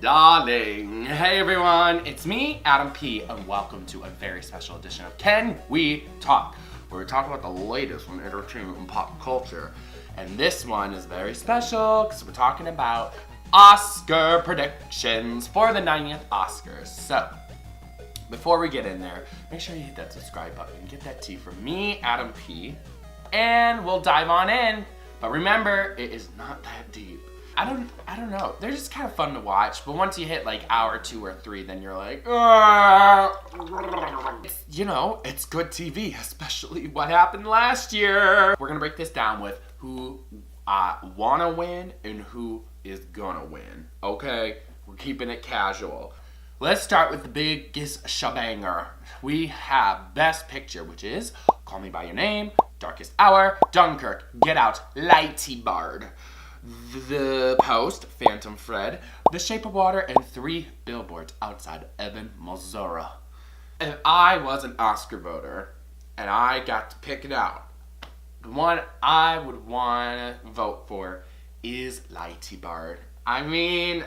Darling. Hey everyone, it's me, Adam P, and welcome to a very special edition of Can We Talk, where we talk about the latest from entertainment and pop culture. And this one is very special because we're talking about Oscar predictions for the 90th Oscars. So, before we get in there, make sure you hit that subscribe button, get that tea from me, Adam P, and we'll dive on in. But remember, it is not that deep. I don't know. They're just kind of fun to watch, but once you hit like hour 2 or 3, then you're like, it's good TV, especially what happened last year. We're gonna break this down with who wanna win and who is gonna win. Okay, we're keeping it casual. Let's start with the biggest shabanger. We have Best Picture, which is Call Me By Your Name, Darkest Hour, Dunkirk, Get Out, Lady Bird, The Post, Phantom Thread, The Shape of Water, and 3 Billboards Outside Ebbing, Missouri. If I was an Oscar voter and I got to pick it out, the one I would want to vote for is Lady Bird. I mean,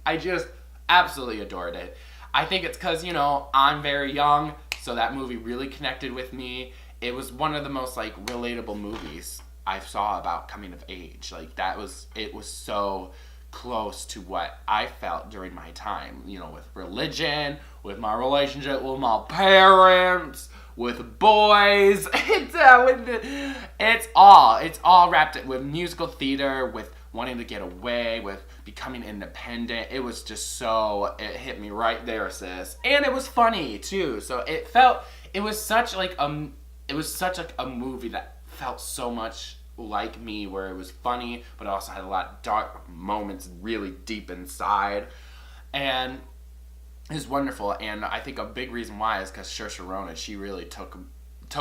I just absolutely adored it. I think it's because, I'm very young, so that movie really connected with me. It was one of the most, relatable movies I saw about coming of age. It was so close to what I felt during my time, with religion, with my relationship with my parents, with boys. It's all wrapped in with musical theater, with wanting to get away, with becoming independent. It was just it hit me right there, sis. And it was funny too. So it was such a movie that felt so much like me, where it was funny, but it also had a lot of dark moments really deep inside. And it was wonderful. And I think a big reason why is because Saoirse Ronan, she really took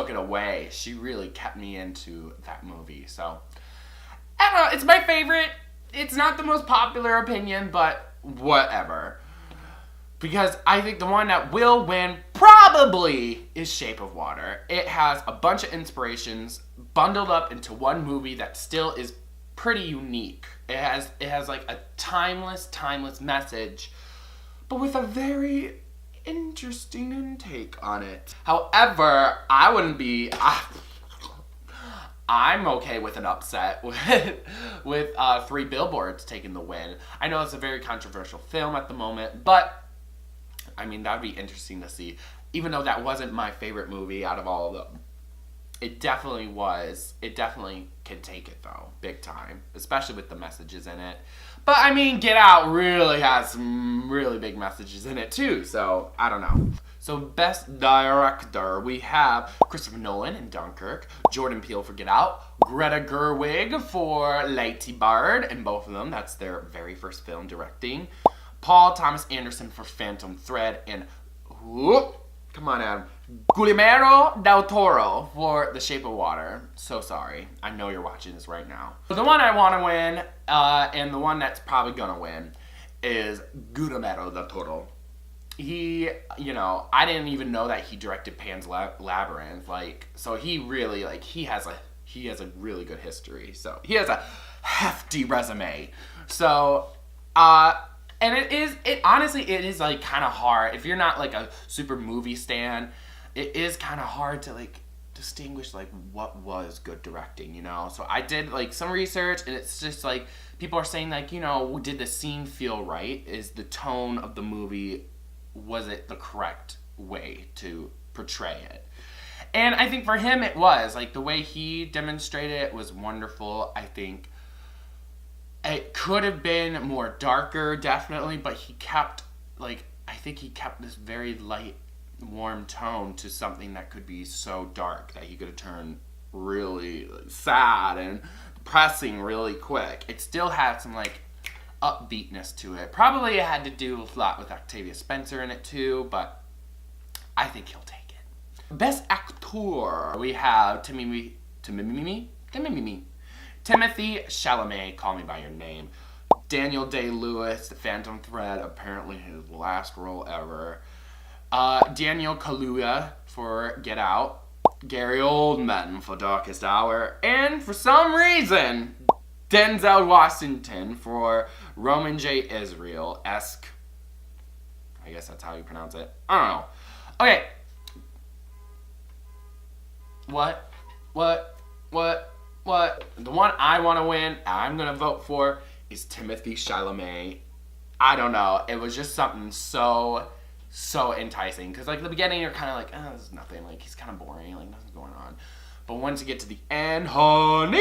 it away. She really kept me into that movie. So, I don't know, it's my favorite. It's not the most popular opinion, but whatever. Because I think the one that will win probably is Shape of Water. It has a bunch of inspirations bundled up into one movie that still is pretty unique. It has a timeless message, but with a very interesting intake on it. However, I'm okay with an upset with 3 Billboards taking the win. I know it's a very controversial film at the moment, but I mean, that'd be interesting to see. Even though that wasn't my favorite movie out of all of them, it definitely was. It definitely can take it though, big time, especially with the messages in it. But I mean, Get Out really has some really big messages in it too, so I don't know. So Best Director, we have Christopher Nolan in Dunkirk, Jordan Peele for Get Out, Greta Gerwig for Lady Bird, and both of them, that's their very first film directing. Paul Thomas Anderson for Phantom Thread, and come on, Adam, Guillermo del Toro for The Shape of Water. So sorry, I know you're watching this right now. But the one I want to win, and the one that's probably gonna win, is Guillermo del Toro. He, I didn't even know that he directed Pan's Labyrinth. So he really, he has a really good history. So he has a hefty resume. So, and it is kind of hard. If you're not a super movie stan, it is kind of hard to distinguish what was good directing, So I did some research, and it's just people are saying did the scene feel right? Is the tone of the movie, was it the correct way to portray it? And I think for him it was. The way he demonstrated it was wonderful. I think it could have been more darker, definitely, but he kept, he kept this very light, warm tone to something that could be so dark that he could have turned really sad and depressing really quick. It still had some, upbeatness to it. Probably it had to do a lot with Octavia Spencer in it, too, but I think he'll take it. Best Actor, we have Timothy Chalamet, Call Me By Your Name. Daniel Day-Lewis, The Phantom Thread, apparently his last role ever. Daniel Kaluuya for Get Out. Gary Oldman for Darkest Hour. And for some reason, Denzel Washington for Roman J. Israel-esque. I guess that's how you pronounce it. I don't know. Okay. What? The one I want to win, I'm going to vote for, is Timothée Chalamet. I don't know. It was just something so enticing. Because, like, the beginning, you're kind of like, oh, this is nothing. Like, he's kind of boring. Like, nothing's going on. But once you get to the end, honey,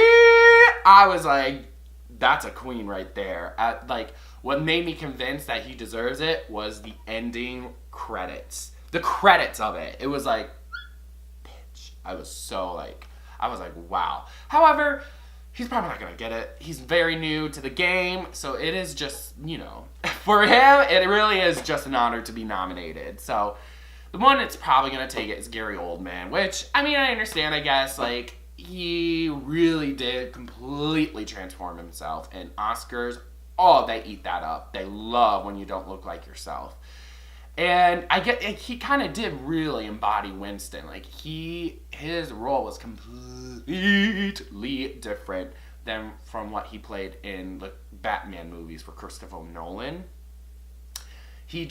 I was like, that's a queen right there. What made me convinced that he deserves it was the ending credits. The credits of it. It was like, bitch. I was like, wow. However, he's probably not going to get it. He's very new to the game, so it is just, for him, it really is just an honor to be nominated. So, the one that's probably going to take it is Gary Oldman, which, I understand, I guess, like, he really did completely transform himself, and Oscars, they eat that up. They love when you don't look like yourself. And he kind of did really embody Winston. Like, his role was completely different than from what he played in the Batman movies for Christopher Nolan. He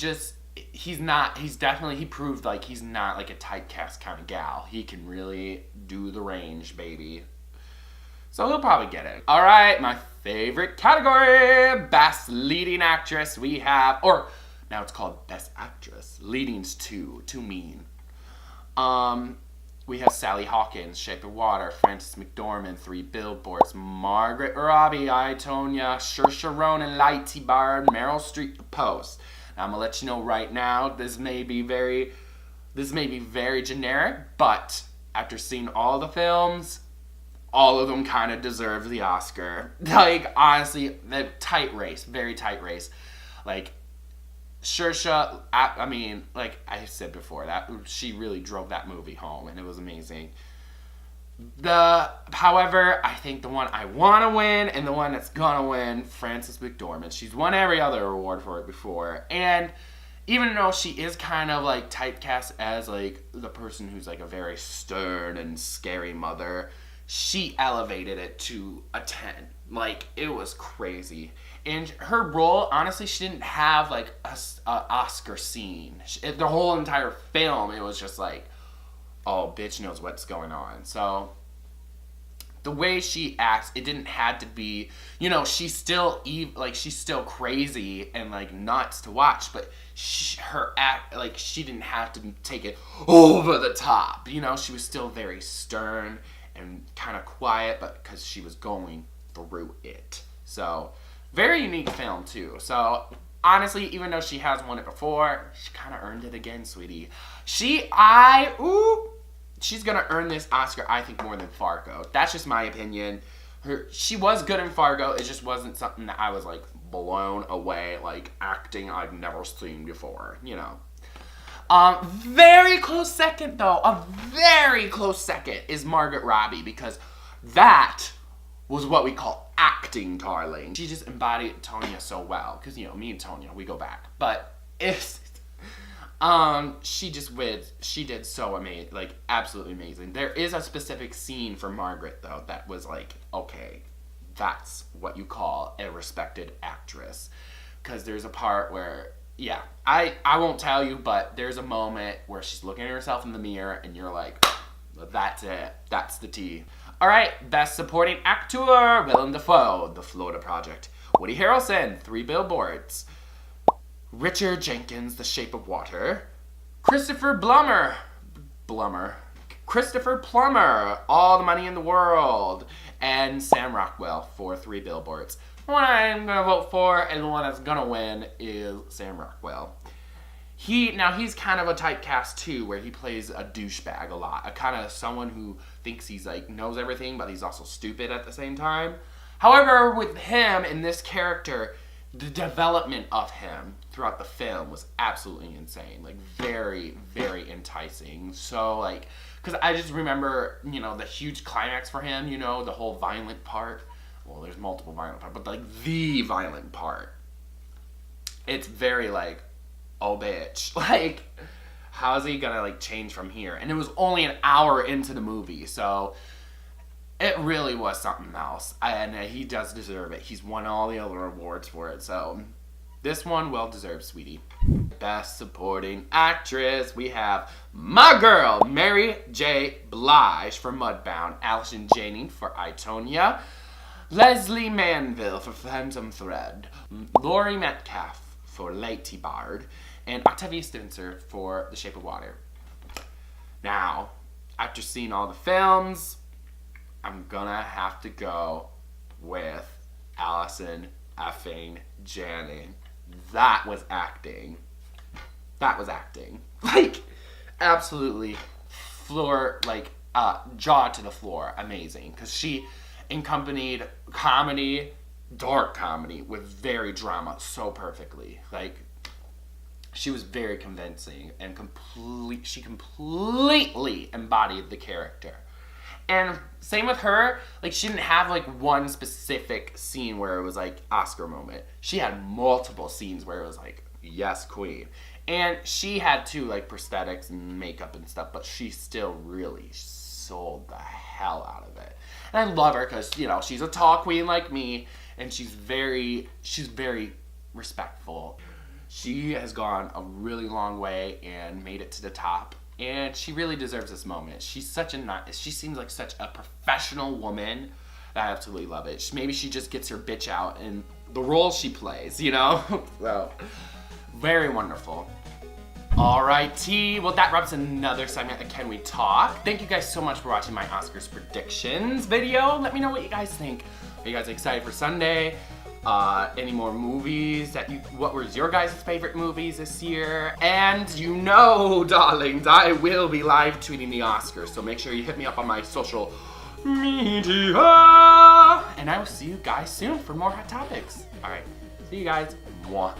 proved like he's not like a typecast kind of gal. He can really do the range, baby. So he'll probably get it. All right, my favorite category, Best Leading Actress. We have, or now it's called Best Actress. Leading's too mean. We have Sally Hawkins, Shape of Water, Frances McDormand, 3 Billboards, Margaret Robbie, I, Tonya, Saoirse Ronan, Lighty Bard, Meryl Streep, The Post. Now, I'm gonna let you know right now, this may be very generic, but after seeing all the films, all of them kind of deserve the Oscar. Like, honestly, the very tight race. Like, Saoirse, like I said before, that she really drove that movie home, and it was amazing. However, I think the one I want to win, and the one that's gonna win, Frances McDormand. She's won every other award for it before, and even though she is kind of like typecast as like the person who's like a very stern and scary mother, she elevated it to a 10. Like, it was crazy. And her role, honestly, she didn't have like a Oscar scene. The whole entire film, it was just like, oh, bitch knows what's going on. So the way she acts, it didn't have to be, she's still she's still crazy and like nuts to watch, but her act, like, she didn't have to take it over the top. She was still very stern and kind of quiet, but because she was going through it. So very unique film too. So honestly, even though she has won it before, she kind of earned it again, sweetie. She's gonna earn this Oscar, I think, more than Fargo. That's just my opinion. She was good in Fargo. It just wasn't something that I was like blown away, like acting I've never seen before. Very close second though. A very close second is Margaret Robbie, because that was what we call acting, darling. She just embodied Tonya so well, because me and Tonya, we go back. But she did so amazing, like absolutely amazing. There is a specific scene for Margaret though that was like, okay, that's what you call a respected actress, because there's a part where, I won't tell you, but there's a moment where she's looking at herself in the mirror and you're like, that's it, that's the tea. All right, Best Supporting Actor, Willem Dafoe, The Florida Project. Woody Harrelson, 3 Billboards. Richard Jenkins, The Shape of Water. Christopher Plummer, All the Money in the World. And Sam Rockwell for 3 Billboards. The one I'm going to vote for and the one that's going to win is Sam Rockwell. He's kind of a typecast too, where he plays a douchebag a lot. A kind of someone who thinks he's like knows everything, but he's also stupid at the same time. However, with him in this character, the development of him throughout the film was absolutely insane. Like, very, very enticing. So, like, because I just remember, the huge climax for him, the whole violent part. Well, there's multiple violent parts, but like the violent part. It's very like, oh bitch, like, how's he gonna like change from here? And it was only an hour into the movie, so It really was something else, and he does deserve it. He's won all the other awards for it, so this one well deserved, sweetie. Best Supporting Actress, we have my girl, Mary J. Blige for Mudbound, Allison Janney for I, Tonya, Leslie Manville for Phantom Thread, Laurie Metcalf for Lady Bard, and Octavia Spencer for The Shape of Water. Now, after seeing all the films, I'm gonna have to go with Allison effing Janney. That was acting. That was acting. Like, absolutely floor, like, jaw to the floor. Amazing. Because she accompanied comedy, dark comedy, with very drama so perfectly. Like, she was very convincing and she completely embodied the character. And same with her, like, she didn't have, like, one specific scene where it was, like, Oscar moment. She had multiple scenes where it was, like, yes, queen. And she had, too, like, prosthetics and makeup and stuff, but she still really sold the hell out of it. And I love her because, you know, she's a tall queen like me, and she's very respectful. She has gone a really long way and made it to the top. And she really deserves this moment. She's she seems like such a professional woman. I absolutely love it. Maybe she just gets her bitch out in the role she plays, you know? So, very wonderful. Alrighty, well that wraps another segment of Can We Talk? Thank you guys so much for watching my Oscars predictions video. Let me know what you guys think. Are you guys excited for Sunday? Any more movies what was your guys' favorite movies this year? And you know, darlings, I will be live tweeting the Oscars, so make sure you hit me up on my social media. And I will see you guys soon for more hot topics. All right, see you guys. Mwah.